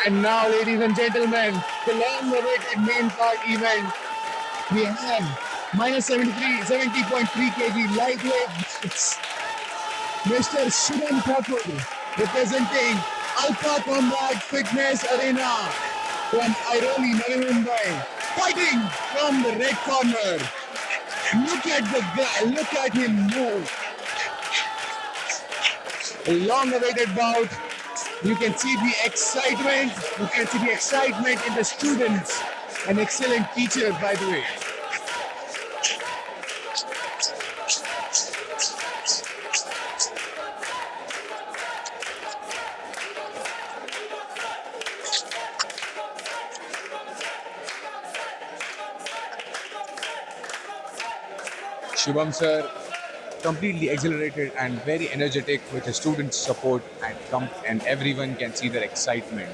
And now, ladies and gentlemen, the long-awaited main card event. We have minus 70.3 kg lightweight. It's Mr. Shubham Thakur representing Alpha Combat Fitness Arena from Airoli, Navi Mumbai, fighting from the red corner. Look at the guy, look at him move. A long-awaited bout. You can see the excitement. You can see the excitement in the students. An excellent teacher, by the way. Shubham sir, completely exhilarated and very energetic with the students' support, and everyone can see their excitement.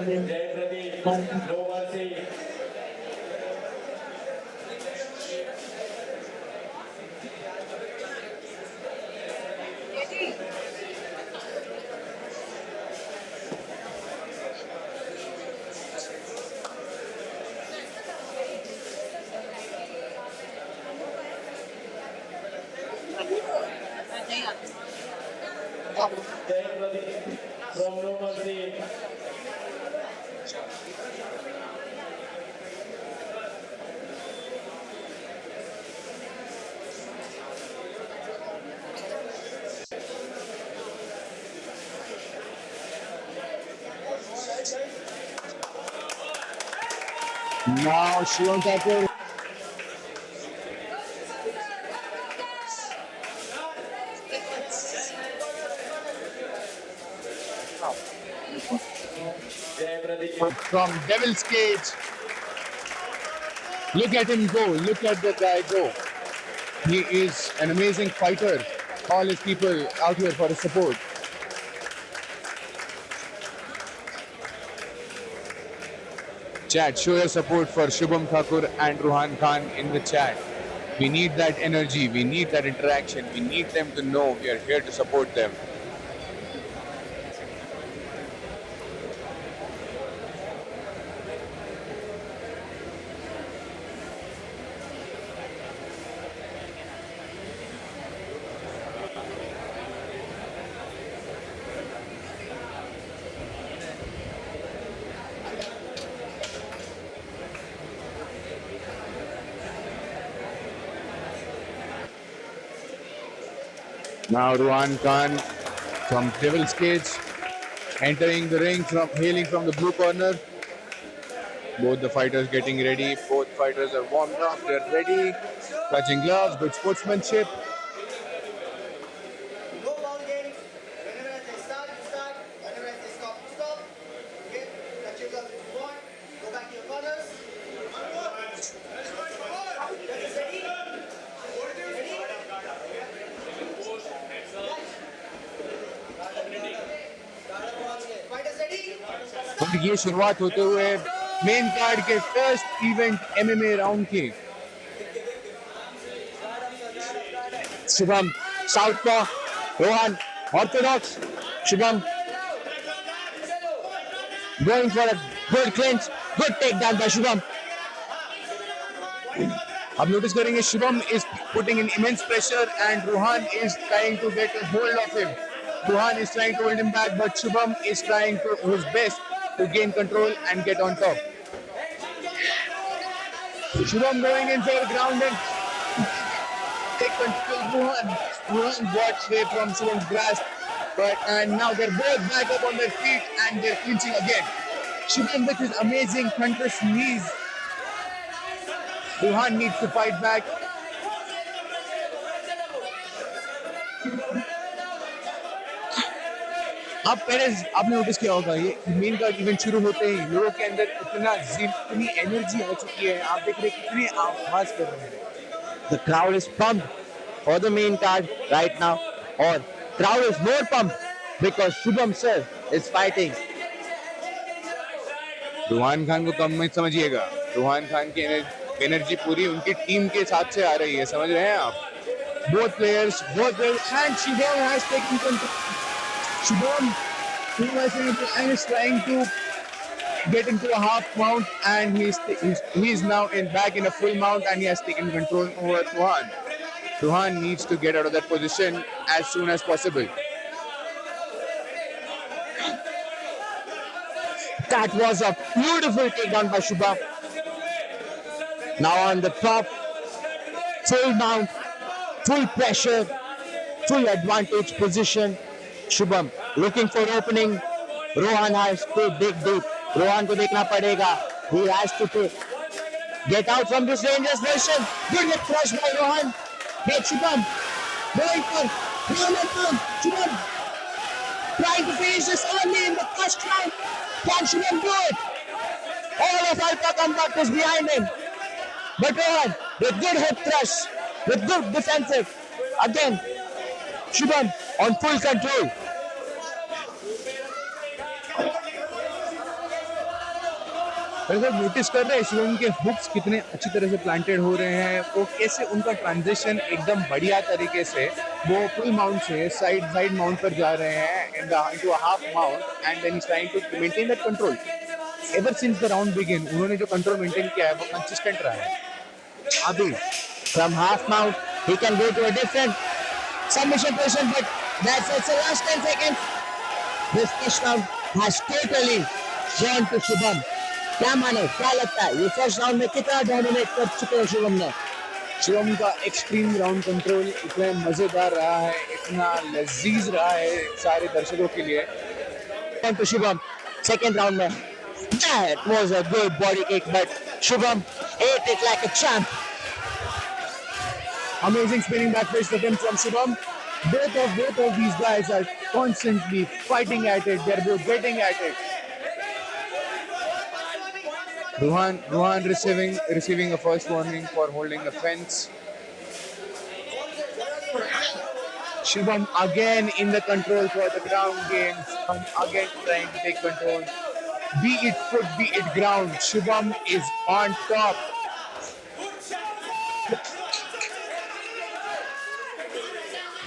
Jay Pradeep, no mercy. Jay Pradeep from No Mercy. Now Shubham Thakur. Jay Pradeep. From Devil's Cage. Look at him go. Look at the guy go. He is an amazing fighter. All his people out here for his support. Chat, show your support for Shubham Thakur and Ruhan Khan in the chat. We need that energy. We need that interaction. We need them to know we are here to support them. Now Ruhan Khan from Devil's Cage entering the ring hailing from the blue corner. Both the fighters getting ready. Both fighters are warmed up. They're ready. Touching gloves. Good sportsmanship. No ball games. Whenever I say start, you start. Whenever I say stop, you stop. Okay? Touch your gloves if you want. Go back to your corners. Ready? Ready? Fighters ready? और ये शुरुआत होते हुए main card के first event MMA round की Shubham southpaw Rohan Orthodox Shubham going for a good clinch, good takedown by Shubham. अब notice करेंगे Shubham is putting in immense pressure and Ruhan is trying to get a hold of him. Ruhan is trying to hold him back, but Shubham is trying to his best to gain control and get on top. Shubham going in for a ground and take control. Ruhan got away from Shubham's grasp, and now they're both back up on their feet and they're clinching again. Shubham with his amazing hunter's knees. Rohan needs to fight back. अब Perez आपने notice किया होगा ये main card event शुरू होते ही लोगों के अंदर इतनी एनर्जी आ चुकी है आप देख रहे हैं कितने आवाज कर रहे हैं The crowd is pumped for the main card right now, or crowd is more pumped because Shubham sir is fighting. Ruhaan Khan को कम मत समझिएगा रूहान खान की एनर्जी पूरी उनकी टीम के साथ से आ रही है समझ रहे हैं आप both players and Shubham has taken control Shubham is trying to get into a half mount and he's now back in a full mount and he has taken control over Ruhan. Ruhan needs to get out of that position as soon as possible. That was a beautiful takedown by Shubham. Now on the top, full mount, full pressure, full advantage position. Shubham looking for opening. Rohan has to dig deep. Rohan को देखना पड़ेगा. He has to get out from this dangerous position. Good hit crush by Rohan. Great Shubham going for Rohan. Shubham trying to finish this early in the first round. Can Shubham do it? All of Alpha Combat is behind him. But Rohan with good hip thrust, with good defensive. Again, Shubham on full control. Notice कर रहे हैं शिवम के hooks कितने अच्छी तरह से planted हो रहे हैं वो कैसे उनका ट्रांजिशन एकदम बढ़िया तरीके से वो फुल माउंट से साइड माउंट पर जा रहे हैं into a half mount and then he is trying to maintain that control ever since the round begin उन्होंने जो कंट्रोल मेंटेन किया है वो कंसिस्टेंट रहा है Abhi from half mount he can go to a different submission position but that's the last 10 seconds. This first round has totally gone to Shubham. क्या माने क्या लगता है ये फर्स्ट राउंड में कितना डोमिनेट कर चुके हैं शुभम ने शिवम का एक्सट्रीम राउंड कंट्रोल इतना मजेदार रहा है इतना लजीज रहा है सारे दर्शकों के लिए to Shubham second round में that was a good body kick but Shubham ate it like a champ. Amazing spinning back fist attempt from Shubham. Both of these guys are constantly fighting at it. They're both getting at it. Ruhan receiving a first warning for holding the fence. Shubham again in the control for the ground game. Shubham again trying to take control. Be it foot, be it ground. Shubham is on top.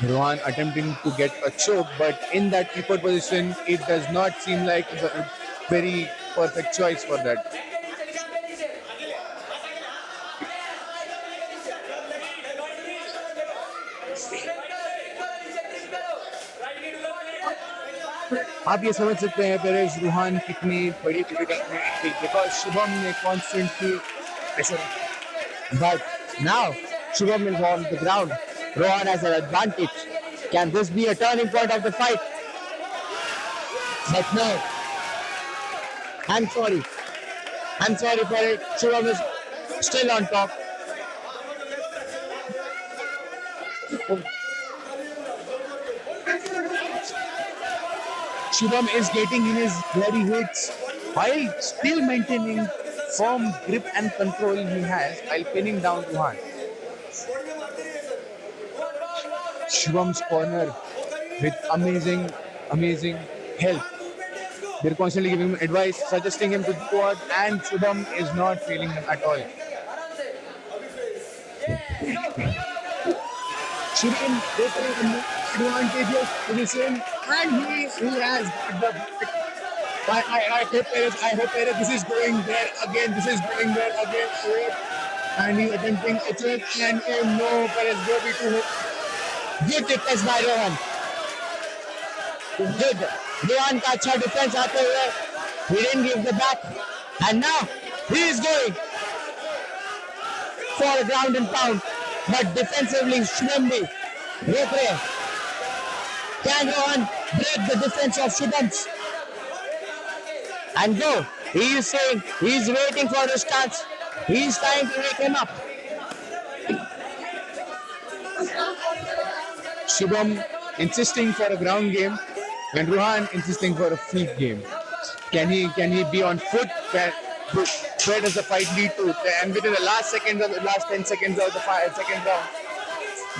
Ruhan attempting to get a choke, but in that tripod position, it does not seem like a very perfect choice for that. आप ये समझ सकते हैं Perez Ruhaan कितनी बड़ी difficult है because Shubham ने constantly pressure But now Shubham is on the ground. Rohan has an advantage. Can this be a turning point of the fight? But no. I'm sorry for it. Shubham is still on top. Shubham is getting in his bloody hits while still maintaining firm grip and control he has while pinning down Ruhan. Shubham's corner with amazing help. They're constantly giving him advice, suggesting him to do what, and Shubham is not feeling them at all. Shubham taking advantageous position, and he has got the. I hope Perez, this is going there again. And he's attempting a check, and no, Perez go be too. Good defense by Rohan. Good. Rohan का अच्छा defense आते हुए he didn't give the back and now he is going for a ground and pound but defensively Shubham bhi देख रहे can Rohan break the defense of Shubham's and go he is saying he is waiting for the stance He's trying to wake him up. Shubham insisting for a ground game and Ruhan insisting for a feet game. Can he be on foot? Where does the fight lead to? And within the last 10 seconds of the second round,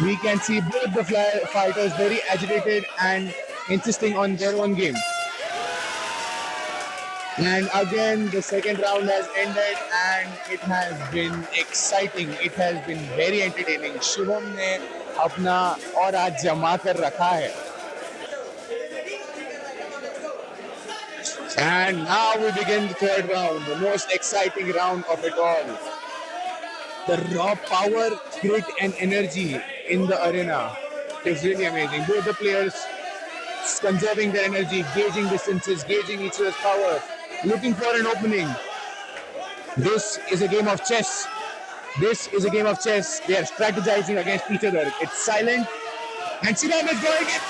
we can see both the fighters very agitated and insisting on their own game. And again, the second round has ended and it has been exciting. It has been very entertaining. Shivam ने अपना और आज जमा कर रखा है. And now we begin the third round, the most exciting round of it all. The raw power, grit, and energy in the arena is really amazing. Both the players conserving their energy, gauging distances, gauging each other's power, looking for an opening. This is a game of chess. This is a game of chess. They are strategizing against each other. It's silent. And Shivam is going in.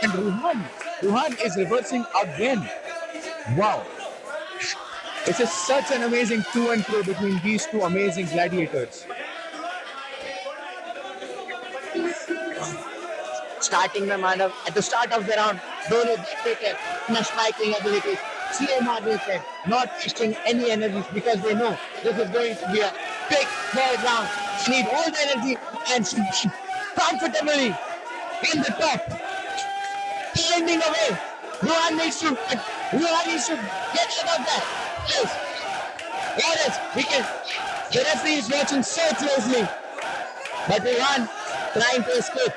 And Ruhan is reversing again. Wow. It's such an amazing to and fro between these two amazing gladiators. Starting the Manav at the start of the round, दोनों dictator अपना striking ability slow मार देते हैं, not wasting any energy because they know this is going to be a big third round. They need all the energy and comfortably in the top, ending away. Ruhan needs to get out of that. Yes. Or else we can. The referee is watching so closely, but Ruhan trying to escape.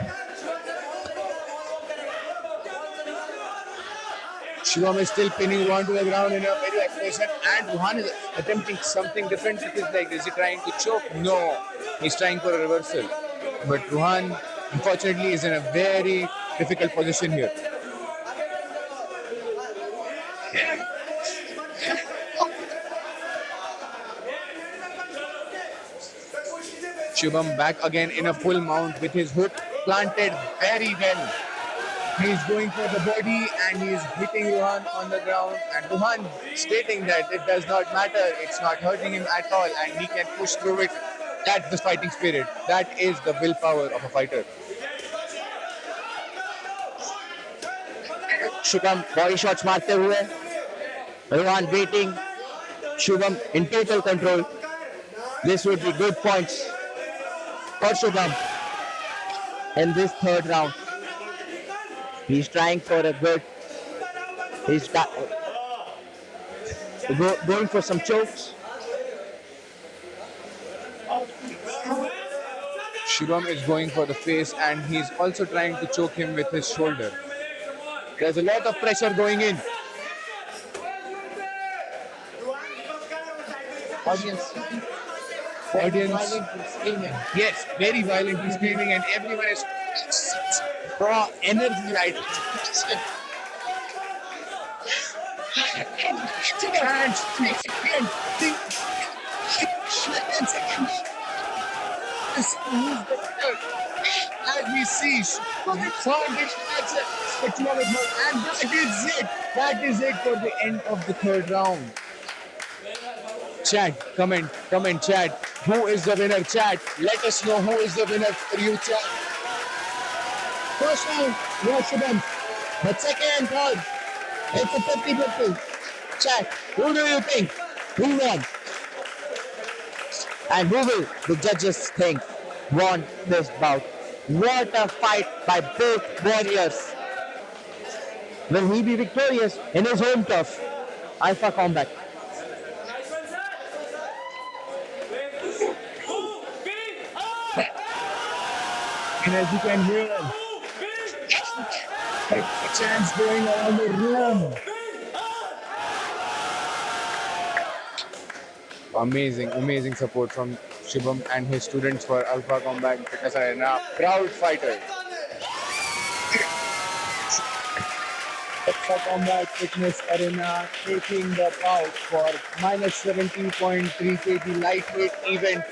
Shivam is still pinning Ruhan to the ground in a very position, and Ruhan is attempting something different with his leg. Is he trying to choke? No, he's trying for a reversal. But Ruhan, unfortunately, is in a very difficult position here. Shivam back again in a full mount with his hook planted very well. He's going for the body and he's hitting Ruhan on the ground. And Ruhan stating that it does not matter, it's not hurting him at all, and he can push through it. That's the fighting spirit. That is the willpower of a fighter. Shubham body shots मारते हुए, Ruhan waiting, Shubham in total control. This would be good points for Shubham in this third round. He's trying for a good. He's going for some chokes. Shivam is going for the face and he's also trying to choke him with his shoulder. There's a lot of pressure going in. Audience Violently screaming. Yes, very violently screaming, and everyone is raw energy right. As we see, and that is it for the end of the third round. Chat, comment, chat. Who is the winner, chat? Let us know who is the winner for you, chat. First round, was Shubham. But second and third, it's a 50-50. Chat, who do you think? Who won? And who will the judges think won this bout? What a fight by both warriors. Will he be victorious in his home turf? Alpha Combat. And as you can hear, chants going around the room. Amazing support from Shivam and his students for Alpha Combat Fitness Arena. Proud fighter. Alpha Combat Fitness Arena taking the bout for minus 70.3 kg lightweight event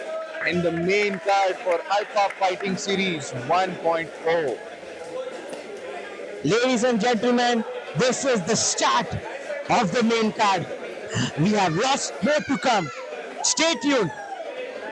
in the main card for Alpha Fighting Series 1.0. Ladies and gentlemen, this is the start of the main card. We have lots more to come. Stay tuned.